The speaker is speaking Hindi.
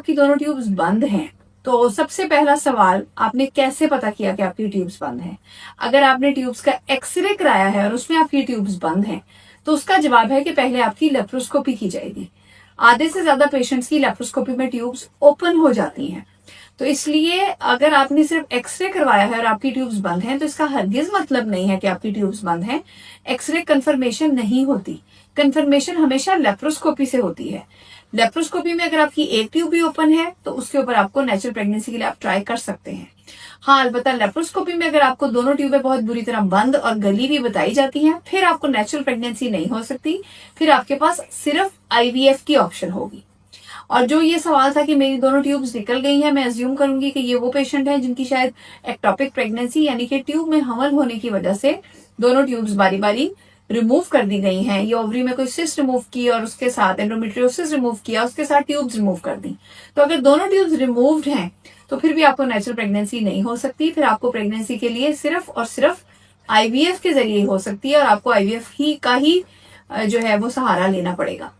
आपकी दोनों ट्यूब्स बंद हैं, तो सबसे पहला सवाल, आपने कैसे पता किया कि आपकी ट्यूब्स बंद हैं? अगर आपने ट्यूब्स का एक्सरे कराया है और उसमें आपकी ट्यूब्स बंद हैं, तो उसका जवाब है कि पहले आपकी लेप्रोस्कोपी की जाएगी। आधे से ज्यादा पेशेंट्स की लेप्रोस्कोपी में ट्यूब्स ओपन हो जाती हैं। तो इसलिए अगर आपने सिर्फ एक्सरे करवाया है और आपकी ट्यूब्स बंद हैं, तो इसका हरगिज मतलब नहीं है कि आपकी ट्यूब्स बंद हैं। एक्सरे कंफर्मेशन नहीं होती, कंफर्मेशन हमेशा लेप्रोस्कोपी से होती है। लेप्रोस्कोपी में अगर आपकी एक ट्यूब भी ओपन है तो उसके ऊपर आपको नेचुरल प्रेगनेंसी के लिए आप ट्राई कर सकते हैं। हाँ, अलबत्ता लेप्रोस्कोपी में अगर आपको दोनों ट्यूबें बहुत बुरी तरह बंद और गली हुई बताई जाती हैं, फिर आपको नेचुरल प्रेगनेंसी नहीं हो सकती, फिर आपके पास सिर्फ आईवीएफ की ऑप्शन होगी। और जो ये सवाल था कि मेरी दोनों ट्यूब्स निकल गई हैं, मैं अज्यूम करूंगी कि ये वो पेशेंट है जिनकी शायद एक्टोपिक प्रेगनेंसी यानी कि ट्यूब में हमल होने की वजह से दोनों ट्यूब्स बारी बारी रिमूव कर दी गई हैं, या ओवरी में कोई सिस्ट रिमूव की और उसके साथ एंडोमेट्रियोसिस रिमूव किया, उसके साथ ट्यूब्स रिमूव कर दी। तो अगर दोनों ट्यूब्स रिमूव्ड हैं तो फिर भी आपको नेचुरल प्रेगनेंसी नहीं हो सकती, फिर आपको प्रेगनेंसी के लिए सिर्फ और सिर्फ आईवीएफ के जरिए हो सकती है, और आपको आईवीएफ ही का ही जो है वो सहारा लेना पड़ेगा।